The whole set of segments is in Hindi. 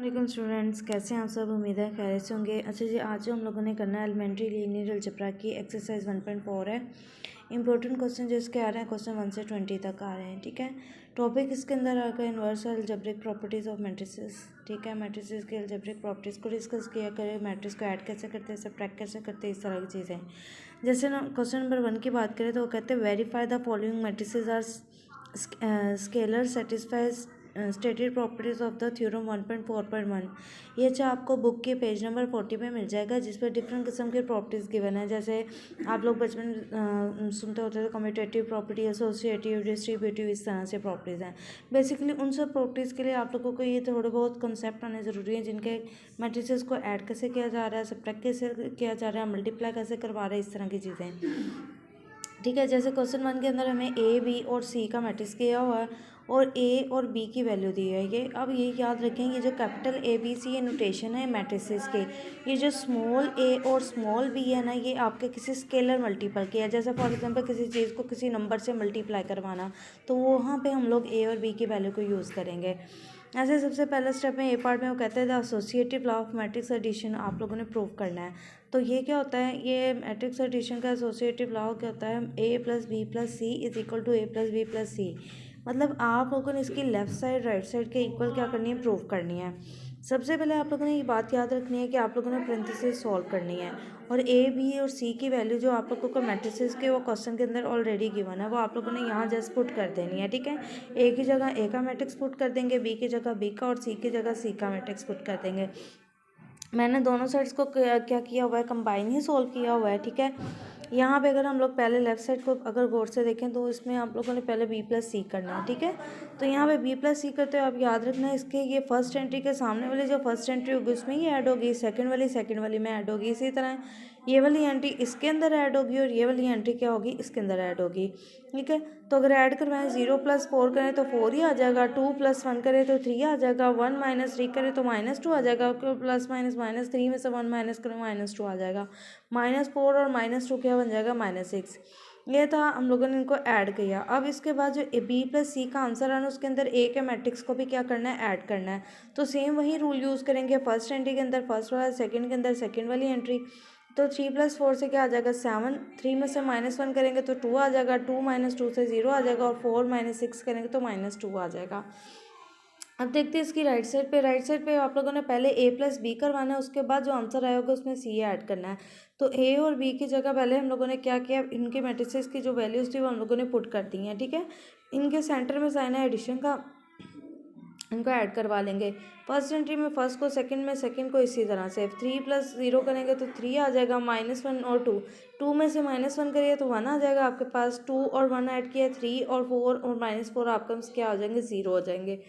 वालेकुम स्टूडेंट्स, कैसे हैं आप सब। उम्मीद है खैरियत से होंगे। अच्छा जी, आज जो हम लोगों ने करना है एलिमेंट्री लीनियर अलजेब्रा की एक्सरसाइज 1.4 है। इंपॉर्टेंट क्वेश्चन जो इसके आ रहे हैं क्वेश्चन 1 से 20 तक आ रहे हैं। ठीक है, टॉपिक इसके अंदर आकर inverse algebraic properties of matrices. ठीक है, मैट्रिसेस की अलजेब्रिक प्रॉपर्टीज़ को डिस्कस किया करें, मैट्रिक्स को ऐड कैसे करते हैं, सब्ट्रैक्ट कैसे करते हैं, इस तरह की चीज़ें। जैसे ना क्वेश्चन नंबर 1 की बात करें तो वो कहते हैं verify the following matrices are scalar satisfies stated properties of the theorem 1.4.1। ये अच्छा आपको बुक के पेज नंबर 40 पे मिल जाएगा, जिस पर डिफरेंट किस्म के प्रॉपर्टीज़ गिवन है। जैसे आप लोग बचपन सुनते होते थे कम्यूटेटिव प्रॉपर्टी, एसोसिएटिव, डिस्ट्रीब्यूटिव, इस तरह से प्रॉपर्टीज़ हैं। बेसिकली उन सब प्रॉपर्टीज़ के लिए आप लोगों को ये थोड़े बहुत कंसेप्ट आने ज़रूरी हैं, जिनके मैट्रिसेस को ऐड कैसे किया जा रहा है, सब्ट्रैक्ट कैसे किया जा रहा है, मल्टीप्लाई कैसे करवा रहे हैं, इस तरह की चीज़ें। ठीक है, जैसे क्वेश्चन 1 के अंदर हमें ए, बी और सी का मैट्रिक्स किया हुआ है और ए और बी की वैल्यू दी है। ये अब ये याद रखें, ये जो कैपिटल ए बी सी ये नोटेशन है मैट्रिसेस के। ये जो स्मॉल ए और स्मॉल बी है ना, ये आपके किसी स्केलर मल्टीपल के है। जैसे फॉर एग्जांपल किसी चीज़ को किसी नंबर से मल्टीप्लाई करवाना, तो वहाँ पे हम लोग ए और बी की वैल्यू को यूज़ करेंगे। ऐसे सबसे पहला स्टेप में ए पार्ट में वो कहते हैं the associative law of matrix addition आप लोगों ने प्रूव करना है। तो ये क्या होता है, ये मैट्रिक्स एडिशन का एसोसिएटिव लॉ क्या होता है, A plus B plus C is equal to A plus B plus C. मतलब आप लोगों ने इसकी लेफ्ट साइड राइट साइड के इक्वल क्या करनी है, प्रूव करनी है। सबसे पहले आप लोगों ने ये बात याद रखनी है कि आप लोगों ने पैरेंथेसिस सॉल्व करनी है और ए बी और सी की वैल्यू जो आप लोगों को मैट्रिसेस के वो क्वेश्चन के अंदर ऑलरेडी गिवन है, वो आप लोगों ने यहाँ जस्ट पुट कर देनी है। ठीक है, ए की जगह ए का मैट्रिक्स पुट कर देंगे, बी की जगह बी का और सी की जगह सी का मैट्रिक्स पुट कर देंगे। मैंने दोनों साइड्स को क्या किया हुआ है, कंबाइन ही सोल्व किया हुआ है। ठीक है, यहाँ पे अगर हम लोग पहले लेफ्ट साइड को अगर गौर से देखें तो इसमें आप लोगों ने पहले बी प्लस सी करना है। ठीक है, तो यहाँ पे बी प्लस सी करते हो आप याद रखना है, इसके ये फर्स्ट एंट्री के सामने वाली जो फर्स्ट एंट्री होगी उसमें ये ऐड होगी, सेकंड वाली में ऐड होगी। इसी तरह ये वाली एंट्री इसके अंदर ऐड होगी और ये वाली एंट्री क्या होगी, इसके अंदर ऐड होगी। ठीक है, तो अगर ऐड करवाएं 0 + 4 करें तो 4 ही आ जाएगा, 2 + 1 करें तो 3 आ जाएगा, 1 - 3 करें तो -2 आ जाएगा, प्लस माइनस -3 में से 1 माइनस करें -2 आ जाएगा, -4 और -2 क्या बन जाएगा, -6। ये था, हम लोगों ने इनको ऐड किया। अब इसके बाद जो बी प्लस सी का आंसर आना उसके अंदर ए के मैट्रिक्स को भी क्या करना है, ऐड करना है। तो सेम वही रूल यूज़ करेंगे, फर्स्ट एंट्री के अंदर फर्स्ट वाला, सेकंड के अंदर सेकंड वाली एंट्री। तो 3 + 4 से क्या आ जाएगा, 7, 3 में से -1 करेंगे तो 2 आ जाएगा, 2 - 2 से 0 आ जाएगा और 4 - 6 करेंगे तो -2 आ जाएगा। अब देखते हैं इसकी राइट साइड पे आप लोगों ने पहले ए प्लस बी करवाना है, उसके बाद जो आंसर आया होगा उसमें सी ऐड करना है। तो ए और बी की जगह पहले हम लोगों ने क्या किया, इनके मैट्रिसेस की जो वैल्यूज थी वो हम लोगों ने पुट कर दी हैं। ठीक है, इनके सेंटर में साइन है एडिशन का, इनको ऐड करवा लेंगे। फर्स्ट एंट्री में फर्स्ट को, सेकंड में सेकंड को, इसी तरह से 3 + 0 करेंगे तो 3 आ जाएगा, -1 और 2, 2 में से -1 करिए तो 1 आ जाएगा आपके पास, 2 और 1 ऐड किया 3 और 4 और -4 आपका क्या आ जाएंगे, 0 हो जाएंगे।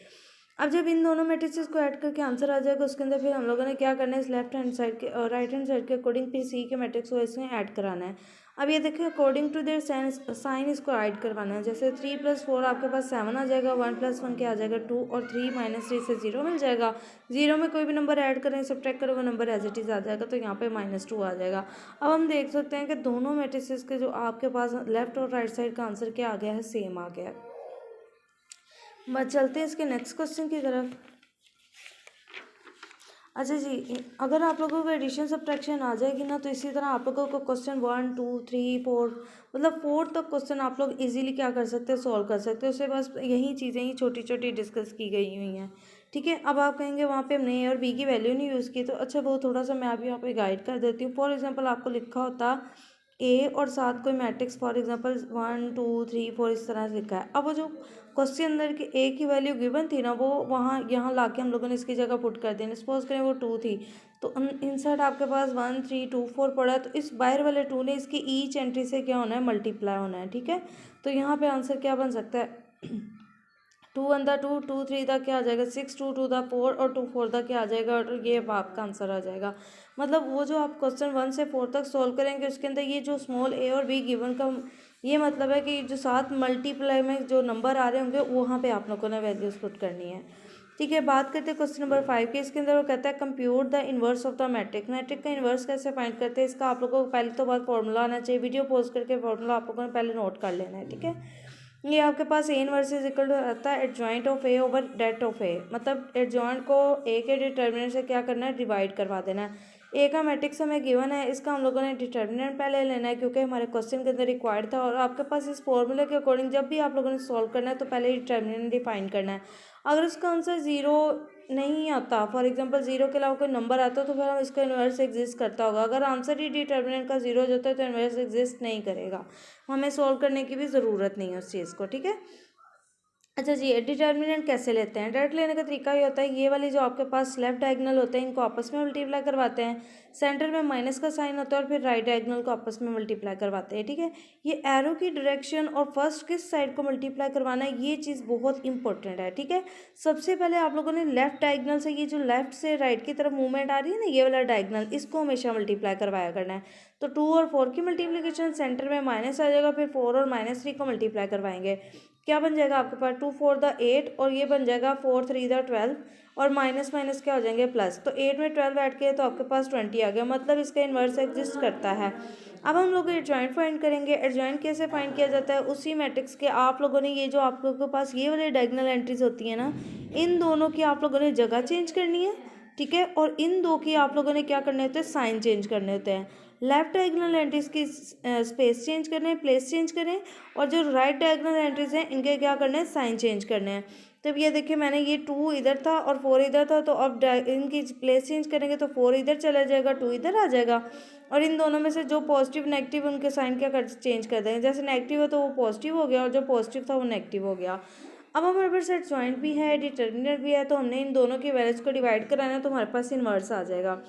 अब जब इन दोनों मैट्रिसेस को ऐड करके आंसर आ जाएगा उसके अंदर फिर हम लोगों ने क्या करना है, इस लेफ्ट हैंड साइड के और राइट हैंड साइड के अकॉर्डिंग फिर सी के मैट्रिक्स को इसमें ऐड कराना है। अब ये देखिए अकॉर्डिंग टू देयर साइन इसको ऐड करवाना है। जैसे 3 + 4 आपके पास 7 आ जाएगा, 1 + 1 क्या आ जाएगा, 2 और 3 - 3 से 0 मिल जाएगा। 0 में कोई भी नंबर ऐड करें, सब्ट्रैक्ट करें, वो नंबर एज इट इज़ आ जाएगा, तो यहाँ पे -2 आ जाएगा। अब हम देख सकते हैं कि दोनों मैट्रिसेस के जो आपके पास लेफ्ट और राइट साइड का आंसर क्या आ गया है, सेम आ गया है। बस चलते हैं इसके नेक्स्ट क्वेश्चन की तरफ। अच्छा जी, अगर आप लोगों को एडिशन सब्ट्रैक्शन आ जाएगी ना, तो इसी तरह आप लोगों को क्वेश्चन 1 2 3 4 मतलब 4 तक क्वेश्चन आप लोग इजीली क्या कर सकते हैं, सॉल्व कर सकते हो। उससे बस यही चीज़ें ही छोटी छोटी डिस्कस की गई हुई हैं। ठीक है, अब आप कहेंगे वहाँ पे हमने ए और बी की वैल्यू नहीं यूज़ की, तो अच्छा वो थोड़ा सा मैं अभी यहाँ पे गाइड कर देती हूँ। फॉर एग्जाम्पल आपको लिखा होता ए और साथ कोई मैट्रिक्स, फॉर एग्जांपल 1 2 3 4 इस तरह से लिखा है। अब वो जो क्वेश्चन अंदर की ए की वैल्यू गिवन थी ना, वो वहाँ यहाँ लाके हम लोगों ने इसकी जगह पुट कर देनी। सपोज करें वो 2 थी, तो इनसाइड आपके पास 1 3 2 4 पड़ा है, तो इस बाहर वाले 2 ने इसकी ईच एंट्री से क्या होना है, मल्टीप्लाई होना है। ठीक है, तो यहाँ पे आंसर क्या बन सकता है, 2 1 2 2 3 का क्या आ जाएगा, 6 2 2 4 और 2 4 का क्या आ जाएगा, और ये आपका आंसर आ जाएगा। मतलब वो जो आप क्वेश्चन 1 से 4 तक सॉल्व करेंगे उसके अंदर ये जो स्मॉल ए और बी गिवन का ये मतलब है कि जो साथ मल्टीप्लाई में जो नंबर आ रहे होंगे वहाँ पे आप लोगों ने वैल्यूज पुट करनी है। ठीक है, बात करते हैं क्वेश्चन नंबर 5 के। इसके अंदर वो कहता है compute the inverse of the matrix का इन्वर्स कैसे फाइंड करते हैं। इसका आप लोगों को पहले तो बात फॉर्मूला आना चाहिए, वीडियो पॉज करके फॉर्मूला आप लोगों ने पहले नोट कर लेना है। ठीक है, ये आपके पास A inverse is equal to आता है adjoint of A over det of A, मतलब एडजॉइंट को ए के डिटर्मिनेंट से क्या करना है, डिवाइड करवा देना है। ए का मैट्रिक्स हमें गिवन है, इसका हम लोगों ने डिटर्मिनेंट पहले लेना है क्योंकि हमारे क्वेश्चन के अंदर रिक्वायर्ड था। और आपके पास इस फॉर्मूले के अकॉर्डिंग जब भी आप लोगों ने सॉल्व करना है तो पहले डिटर्मिनेंट डिफाइन करना है। अगर उसका आंसर ज़ीरो नहीं आता, फॉर एग्जांपल जीरो के अलावा कोई नंबर आता तो फिर हम इसका इन्वर्स एग्जिस्ट करता होगा। अगर आंसर ही डिटर्मिनेंट का जीरो होता है तो इन्वर्स एग्जिस्ट नहीं करेगा, हमें सॉल्व करने की भी ज़रूरत नहीं है उस चीज़ को, ठीक है। अच्छा जी, डिटर्मिनेंट कैसे लेते हैं? डायरेक्ट लेने का तरीका ये होता है, ये वाली जो आपके पास लेफ्ट डायगोनल होते हैं इनको आपस में मल्टीप्लाई करवाते हैं, सेंटर में माइनस का साइन होता है और फिर राइट डायगोनल को आपस में मल्टीप्लाई करवाते हैं, ठीक है। ये एरो की डायरेक्शन और फर्स्ट किस साइड को मल्टीप्लाई करवाना है ये चीज़ बहुत इंपॉर्टेंट है, ठीक है। सबसे पहले आप लोगों ने लेफ्ट डायगोनल से, ये जो लेफ्ट से राइट की तरफ मूवमेंट आ रही है ना, ये वाला डायगोनल, इसको हमेशा मल्टीप्लाई करवाया करना है। तो 2 और 4 की मल्टीप्लिकेशन, सेंटर में माइनस आ जाएगा, फिर 4 और -3 को मल्टीप्लाई करवाएंगे, क्या बन जाएगा आपके पास 2 4 द 8 और ये बन जाएगा 4 3 द 12 और माइनस माइनस क्या हो जाएंगे प्लस। तो 8 में 12 ऐड किए तो आपके पास 20 आ गया, मतलब इसका इन्वर्स एग्जिस्ट करता है। अब हम लोग एडजॉइंट फाइंड करेंगे। एडजॉइंट कैसे फाइंड किया जाता है? उसी मैट्रिक्स के आप लोगों ने ये जो आप लोगों के पास ये वाले डायगोनल एंट्रीज होती है ना, इन दोनों की आप लोगों ने जगह चेंज करनी है, ठीक है। और इन दो की आप लोगों ने क्या करने होते हैं, साइन चेंज करने होते हैं। लेफ्ट डायगोनल एंट्रीज की स्पेस चेंज करने हैं, प्लेस चेंज करें, और जो राइट डायगोनल एंट्रीज हैं इनके क्या करने हैं, साइन चेंज करने हैं। तो अब ये देखिए, मैंने ये 2 इधर था और 4 इधर था, तो अब इनकी प्लेस चेंज करेंगे तो 4 इधर चला जाएगा, 2 इधर आ जाएगा, और इन दोनों में से जो पॉजिटिव नेगेटिव उनके साइन क्या कर चेंज कर देंगे। जैसे नेगेटिव है तो वो पॉजिटिव हो गया और जो पॉजिटिव था वो नेगेटिव हो गया। अब हमारे पास एडजॉइंट भी है, डिटर्मिनेंट भी है, तो हमने इन दोनों की वैल्यूज को डिवाइड कराना है तो हमारे पास इनवर्स आ जाएगा।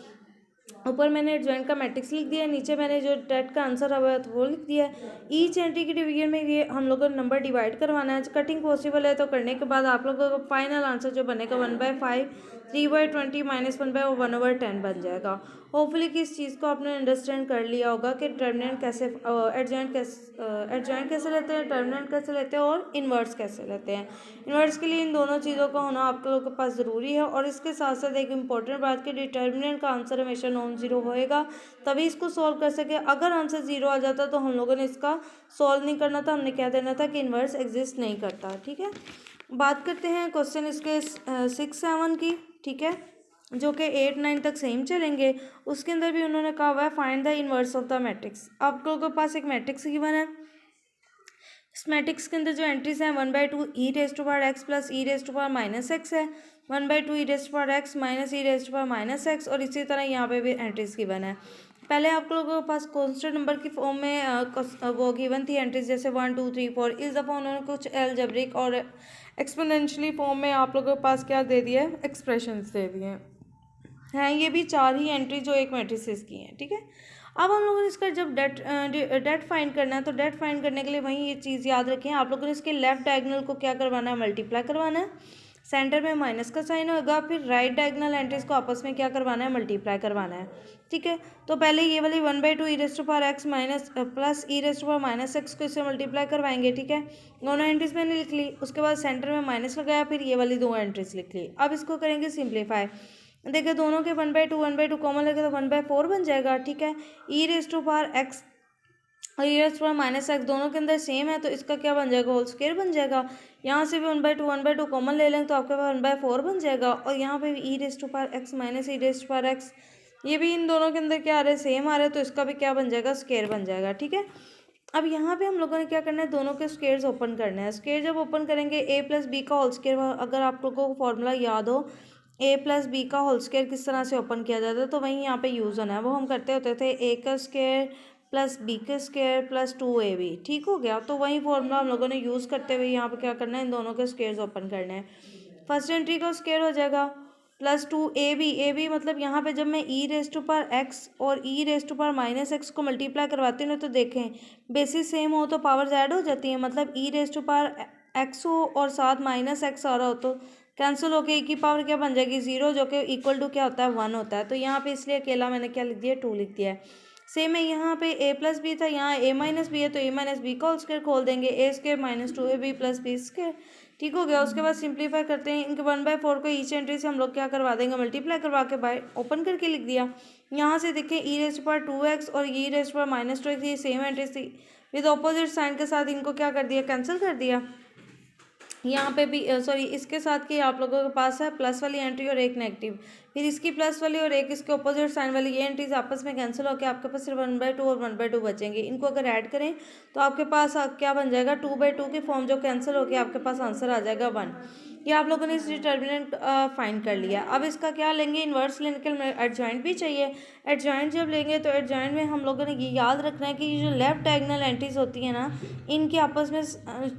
ऊपर मैंने एडजॉइंट का मैट्रिक्स लिख दिया है, नीचे मैंने जो टेट का आंसर हुआ है तो वो लिख दिया है। ईच एंट्री की डिवीजन में ये हम लोगों ने नंबर डिवाइड करवाना है। कटिंग पॉसिबल है तो करने के बाद आप लोगों को फाइनल आंसर जो बनेगा 1/5 3/20 -1/1/10 बन जाएगा। होपफुली कि इस चीज़ को आपने अंडरस्टैंड कर लिया होगा कि डिटर्मिनेंट कैसे, एडजॉइंट कैसे लेते हैं, डिटर्मिनेंट कैसे लेते हैं और इन्वर्स कैसे लेते हैं। इन्वर्स के लिए इन दोनों चीज़ों का होना आप लोगों के पास ज़रूरी है। और इसके साथ साथ एक इम्पॉर्टेंट बात कि डिटर्मिनेंट का आंसर हमेशा नॉन ज़ीरो होएगा, तभी इसको सॉल्व कर सके। अगर आंसर ज़ीरो आ जाता तो हम लोगों ने इसका सॉल्व नहीं करना था, हमने क्या देना था कि इन्वर्स एग्जिस्ट नहीं करता, ठीक है। बात करते हैं क्वेश्चन इसके 6 7 की, ठीक है, जो कि 8 9 तक सेम चलेंगे। उसके अंदर भी उन्होंने कहा हुआ है find the inverse of the matrix. आप लोगों के पास एक मैट्रिक्स गिवन है, इस मैट्रिक्स के अंदर जो एंट्रीज हैं 1/2 e raise to power x plus e raise to power minus x है, 1/2 e raise to power x minus e raise to power minus x, और इसी तरह यहाँ पे भी एंट्रीज गिवन है। पहले आप लोगों के पास कॉन्स्टेंट नंबर की फॉर्म में वो गिवन थी एंट्रीज, जैसे 1 2 3 4। इस दफ़ा उन्होंने कुछ एलजेब्रिक और एक्सपोनेंशियली फॉर्म में आप लोगों के पास क्या दे दिया है, एक्सप्रेशंस दे दिए हैं। ये भी 4 ही एंट्री जो एक मैट्रिसेस की हैं, ठीक है। अब हम लोगों ने इसका जब डेट फाइंड करना है तो डेट फाइंड करने के लिए वहीं ये चीज़ याद रखें, आप लोगों ने इसके लेफ्ट डायगोनल को क्या करवाना है, मल्टीप्लाई करवाना है, सेंटर में माइनस का साइन होगा, फिर राइट डायगोनल एंट्रीज को आपस में क्या करवाना है, मल्टीप्लाई करवाना है, ठीक है। तो पहले ये वाली 1/2 e raise to power x minus plus e raise to power minus x को इससे मल्टीप्लाई करवाएंगे, ठीक है। दोनों एंट्रीज मैंने लिख ली, उसके बाद सेंटर में माइनस लगाया, फिर ये वाली 2 एंट्रीज लिख ली। अब इसको करेंगे सिंप्लीफाई। देखिए दोनों के 1/2 कॉमन लगे तो 1/4 बन जाएगा, ठीक है। E raise to power x और e raise to power minus x दोनों के अंदर सेम है तो इसका क्या बन जाएगा, होल स्क्वायर बन जाएगा। यहाँ से भी 1/2 कॉमन ले लें तो आपके पास 1/4 बन जाएगा, और यहाँ पे भी e raise to power x minus e raise to power x, ये भी इन दोनों के अंदर क्या आ रहा है, सेम आ रहा है, तो इसका भी क्या बन जाएगा, स्क्वायर बन जाएगा, ठीक है। अब यहाँ पे हम लोगों ने क्या करना है, दोनों के स्क्वायर्स ओपन करना है। स्क्वायर जब ओपन करेंगे a + b का होल स्क्वायर, अगर आप लोगों को फॉर्मूला याद हो a + b का होल स्क्वायर किस तरह से ओपन किया जाता है तो वहीं यहाँ पे यूज़ होना है। वो हम करते होते थे a का स्क्वायर प्लस b का स्क्वायर प्लस 2ab, ठीक हो गया। तो वही फॉर्मूला हम लोगों ने यूज़ करते हुए यहाँ पे क्या करना है, इन दोनों के स्क्वायर्स ओपन करने हैं। फर्स्ट एंट्री का स्क्वायर हो जाएगा प्लस 2ab मतलब यहाँ पे जब मैं e raise to power x और e raise to power minus x को मल्टीप्लाई करवाती हूँ तो देखें बेसिस सेम हो तो पावर्स ऐड हो जाती हैं, मतलब e raise to power x हो और साथ माइनस एक्स आ रहा हो तो कैंसिल होकर एक की पावर क्या बन जाएगी, 0, जो कि इक्वल टू क्या होता है, 1 होता है। तो यहाँ पे इसलिए अकेला मैंने क्या लिख दिया, 2 लिख दिया है। सेम है यहाँ पे a + b था, यहाँ a - b है तो a - b का होल स्क्वायर खोल देंगे, a² - 2ab + b², ठीक हो गया। उसके बाद सिंप्लीफाई करते हैं, इनके 1/4 को ईच एंट्री से हम लोग क्या करवा देंगे, मल्टीप्लाई करवा के बाय ओपन करके लिख दिया। यहाँ से देखें ई रेज़ टू पावर 2x और e raise to power -2x ये सेम एंट्रीज थी, विद ऑपोजिट साइन के साथ इनको क्या कर दिया, कैंसिल कर दिया। यहाँ पे भी सॉरी इसके साथ कि आप लोगों के पास है प्लस वाली एंट्री और एक नेगेटिव, फिर इसकी प्लस वाली और एक इसके ऑपोजिट साइन वाली, ये एंट्रीज आपस में कैंसिल होकर आपके पास सिर्फ 1/2 और 1/2 बचेंगे। इनको अगर ऐड करें तो आपके पास क्या बन जाएगा, 2/2 की फॉर्म जो कैंसिल होकर आपके पास आंसर आ जाएगा 1। ये आप लोगों ने इस डिटर्मिनेंट फाइंड कर लिया। अब इसका क्या लेंगे, इन्वर्स लेने के लिए एडजॉइंट भी चाहिए। एडजॉइंट जब लेंगे तो एडजॉइंट में हम लोगों ने ये याद रखना है कि ये जो लेफ्ट डायगोनल एंट्रीज होती है ना, इनकी आपस में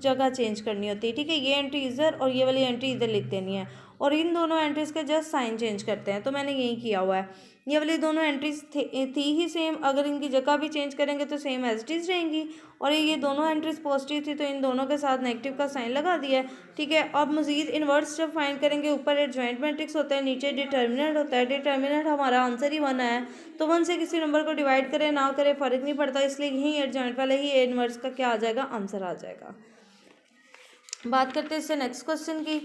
जगह चेंज करनी होती है, ठीक है। ये एंट्री इधर और ये वाली एंट्री इधर लिख देनी है, और इन दोनों एंट्रीज के जस्ट साइन चेंज करते हैं। तो मैंने यही किया हुआ है। ये वाली दोनों एंट्रीज थी ही सेम, अगर इनकी जगह भी चेंज करेंगे तो सेम एज इट इज रहेंगी। और ये दोनों एंट्रीज पॉजिटिव थी तो इन दोनों के साथ नेगेटिव का साइन लगा दिया है, ठीक है। अब मजीद इन्वर्स जब फाइंड करेंगे, ऊपर एडजॉइंट मैट्रिक्स होता है, नीचे डिटर्मिनेंट होता है। डिटर्मिनेंट हमारा आंसर ही 1 है, तो 1 से किसी नंबर को डिवाइड करें ना करें फ़र्क नहीं पड़ता, इसलिए यही एडजॉइंट वाले ही इन्वर्स का क्या आ जाएगा, आंसर आ जाएगा। बात करते हैं इससे नेक्स्ट क्वेश्चन की।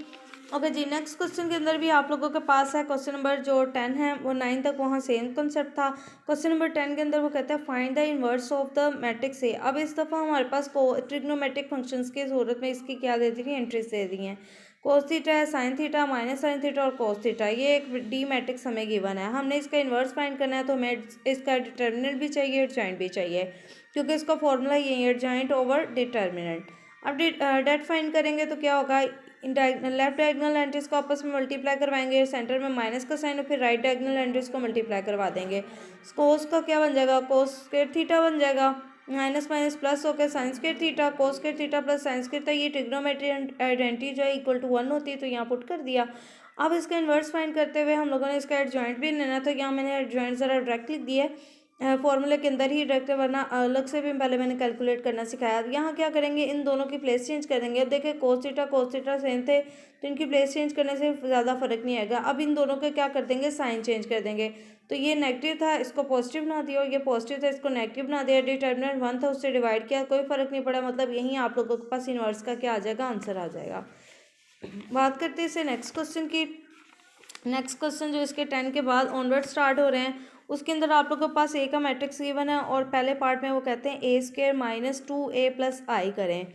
ओके जी, नेक्स्ट क्वेश्चन के अंदर भी आप लोगों के पास है क्वेश्चन नंबर जो 10 है, वो 9 तक वहाँ सेम कॉन्सेप्ट था। क्वेश्चन नंबर 10 के अंदर वो कहता है find the inverse of the matrix A. अब इस दफ़ा हमारे पास ट्रिग्नोमेट्रिक फंक्शंस की सूरत में इसकी क्या दे दी है, एंट्रीज दे दी हैं। कोस थीटा है, sine theta, minus sine theta और कोस थीटा, ये एक डी मैट्रिक्स हमें गिवन है। हमने इसका इन्वर्स फाइंड करना है, तो हमें इसका डिटर्मिनेंट भी चाहिए, एडजॉइंट भी चाहिए, क्योंकि इसका फॉर्मूला यही है, एडजॉइंट ओवर डिटर्मिनेंट। अब डेट फाइंड करेंगे तो क्या होगा, लेफ्ट डायगोनल एंट्रीज को आपस में मल्टीप्लाई करवाएंगे, सेंटर में माइनस का साइन, और फिर राइट डायगोनल एंट्रीज को मल्टीप्लाई करवा देंगे। कोस का क्या बन जाएगा, कोस स्क्वायर थीटा बन जाएगा, माइनस माइनस प्लस होकर sine square theta, cos square theta plus sine square theta. ये ट्रिग्नोमेट्रिक आइडेंटिटी जो है इक्वल टू 1 होती है, तो यहाँ पुट कर दिया। अब इसका इन्वर्स फाइंड करते हुए हम लोगों ने इसका एडजॉइंट भी लेना, तो यहाँ मैंने एडजॉइंट ज़रा डायरेक्ट लिख दिया है, फॉर्मूले के अंदर ही डायरेक्ट, वरना अलग से भी पहले मैंने कैलकुलेट करना सिखाया। यहाँ क्या करेंगे, इन दोनों की प्लेस चेंज कर देंगे। अब देखिए कोस थीटा सेम थे, तो इनकी प्लेस चेंज करने से ज़्यादा फर्क नहीं आएगा। अब इन दोनों के क्या कर देंगे, साइन चेंज कर देंगे। तो ये नेगेटिव था, इसको पॉजिटिव बना दिया, और ये पॉजिटिव था, इसको नेगेटिव बना दिया। डिटर्मिनेंट 1 था, उससे डिवाइड किया, कोई फर्क नहीं पड़ा, मतलब यहीं आप लोगों के पास इन्वर्स का क्या आ जाएगा, आंसर आ जाएगा। बात करते हैं इससे नेक्स्ट क्वेश्चन की। नेक्स्ट क्वेश्चन जो इसके 10 के बाद ऑनवर्ड स्टार्ट हो रहे हैं, उसके अंदर आप लोगों के पास ए का मैट्रिक्स गिवन है, और पहले पार्ट में वो कहते हैं ए स्क्वायर माइनस 2a प्लस आई करें।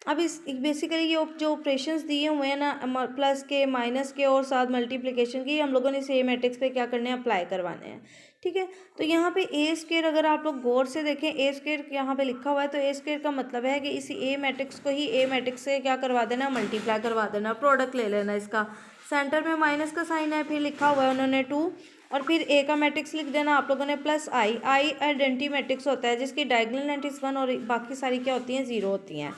अब इस बेसिकली ये जो ऑपरेशंस दिए हुए हैं ना, प्लस के माइनस के और साथ मल्टीप्लिकेशन की, हम लोगों ने इसे ए मैट्रिक्स पे क्या करने हैं, अप्लाई करवाने हैं, ठीक है। तो यहाँ पे ए स्क्वायर अगर आप लोग गौर से देखें, ए स्क्वायर यहाँ पे लिखा हुआ है, तो ए स्क्वायर का मतलब है कि इसी ए मैट्रिक्स को ही ए मैट्रिक्स से क्या करवा देना, मल्टीप्लाई करवा देना, प्रोडक्ट ले लेना इसका। सेंटर में माइनस का साइन है, फिर लिखा हुआ है उन्होंने 2, और फिर ए का मैट्रिक्स लिख देना आप लोगों ने प्लस आई। आई आइडेंटिटी मैट्रिक्स होता है जिसकी डायगोनल एंट्रीज 1 और बाकी सारी क्या होती हैं, 0 होती हैं।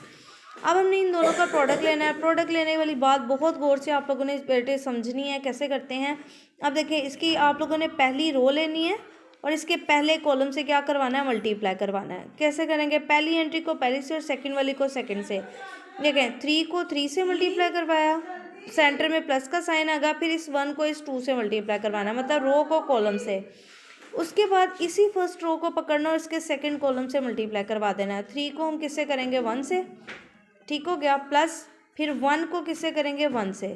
अब हमने इन दोनों का प्रोडक्ट लेना है। प्रोडक्ट लेने वाली बात बहुत गौर से आप लोगों ने बेटे समझनी है, कैसे करते हैं। अब देखें, इसकी आप लोगों ने पहली रो लेनी है, और इसके पहले कॉलम से क्या करवाना है, मल्टीप्लाई करवाना है। कैसे करेंगे, पहली एंट्री को पहली से और सेकंड वाली को सेकंड से। देखें 3 को 3 से मल्टीप्लाई करवाया, सेंटर में प्लस का साइन आएगा, फिर इस 1 को इस 2 से मल्टीप्लाई करवाना है, मतलब रो को कॉलम से। उसके बाद इसी फर्स्ट रो को पकड़ना और इसके सेकंड कॉलम से मल्टीप्लाई करवा देना है। 3 को हम किससे करेंगे, 1 से, ठीक हो गया, प्लस फिर 1 को किससे करेंगे, 1 से,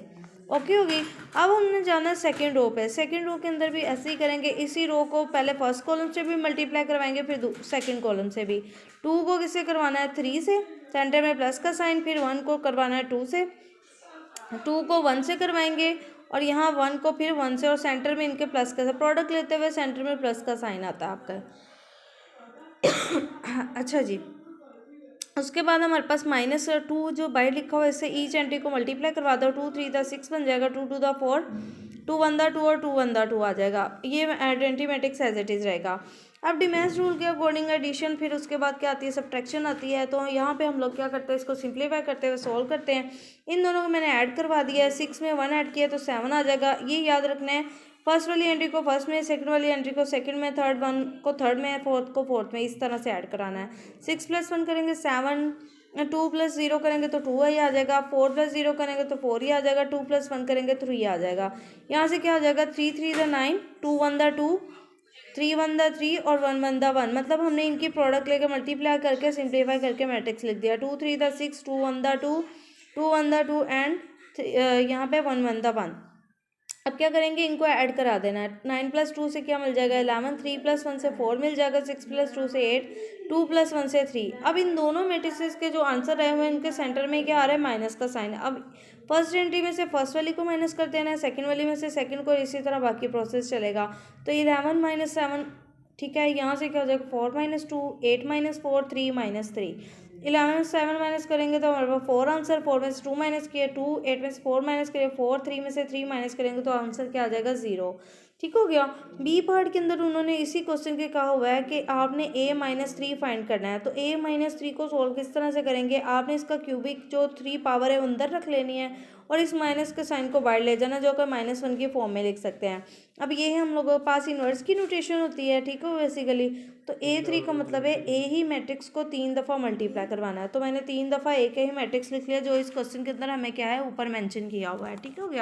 ओके होगी। अब हमने जाना है सेकंड रो पे। सेकंड रो के अंदर भी ऐसे ही करेंगे, इसी रो को पहले फर्स्ट कॉलम से भी मल्टीप्लाई करवाएंगे, फिर सेकंड कॉलम से भी। 2 को किससे करवाना है, 3 से, सेंटर में प्लस का साइन, फिर 1 को करवाना है 2 से, 2 को 1 से करवाएंगे, और यहाँ 1 को फिर 1 से, और सेंटर में इनके प्लस का प्रोडक्ट लेते हुए सेंटर में प्लस का साइन आता है आपका। अच्छा जी, उसके बाद हमारे पास -2 जो बाहर लिखा हुआ है, इससे ईच एंट्री को मल्टीप्लाई करवा दो। 2 3 दा 6 बन जाएगा, 2 2 दा 4, 2 1 दा 2 और 2 1 दा 2 आ जाएगा। ये identity matrix as it is रहेगा। अब डिमेंस रूल के अकॉर्डिंग एडिशन, फिर उसके बाद क्या आती है, सब्ट्रैक्शन आती है। तो यहाँ पे हम लोग क्या करते हैं, इसको सिंप्लीफाई करते हुए सॉल्व करते हैं। इन दोनों को मैंने ऐड करवा दिया है, 6 में 1 ऐड किया तो 7 आ जाएगा। ये याद रखना है, फर्स्ट वाली एंट्री को फर्स्ट में, सेकंड वाली एंट्री को सेकंड में, थर्ड वन को थर्ड में, फोर्थ को फोर्थ में, इस तरह से ऐड कराना है। 6 + 1 करेंगे 7, 2 + 0 करेंगे तो 2 ही आ जाएगा, 4 + 0 करेंगे तो 4 ही आ जाएगा, 2 + 1 करेंगे 3 आ जाएगा। यहाँ से क्या आ जाएगा, 3 3 दा 9, 2 1 दा 2, 3 1 दा 3 और 1 1 दा 1। मतलब हमने इनकी प्रोडक्ट लेकर मल्टीप्लाई करके सिंप्लीफाई करके मैट्रिक्स लिख दिया। 2 3 दा 6, 2 1 दा 2, 2 1 दा 2 एंड यहाँ पे 1 1 दा 1। अब क्या करेंगे, इनको ऐड करा देना है। 9 + 2 से क्या मिल जाएगा 11, 3 + 1 से 4 मिल जाएगा, 6 + 2 से 8, 2 + 1 से 3। अब इन दोनों मेट्रिसेस के जो आंसर रहे हुए हैं इनके सेंटर में क्या आ रहा है, माइनस का साइन। अब फर्स्ट एंट्री में से फर्स्ट वाली को माइनस कर देना है, सेकंड वाली में से सेकंड को, इसी तरह बाकी प्रोसेस चलेगा। तो 11 - 7, ठीक है, यहाँ से क्या हो जाएगा 4 - 2, 8 - 4, 3 - 3। 11 में 7 माइनस करेंगे तो हमारे पास 4 आंसर, 4 में से 2 माइनस किए 2, 8 में से 4 माइनस करिए 4, 3 में से 3 माइनस करेंगे तो आंसर क्या आ जाएगा 0। ठीक हो गया। बी पार्ट के अंदर उन्होंने इसी क्वेश्चन के कहा हुआ है कि आपने a - 3 फाइंड करना है। तो a - 3 को सोल्व किस तरह से करेंगे, आपने इसका क्यूबिक जो 3 पावर है वो अंदर रख लेनी है और इस माइनस के साइन को बाहर ले जाना, जो कि -1 की फॉर्म में लिख सकते हैं। अब ये हम लोगों के पास इन्वर्स की नोटेशन होती है, ठीक है बेसिकली। तो a3 का मतलब है ए ही मैट्रिक्स को 3 दफ़ा मल्टीप्लाई करवाना है। तो मैंने 3 दफ़ा ए का ही मैट्रिक्स लिख लिया जो इस क्वेश्चन के अंदर हमें क्या है ऊपर मेंशन किया हुआ है। ठीक हो गया।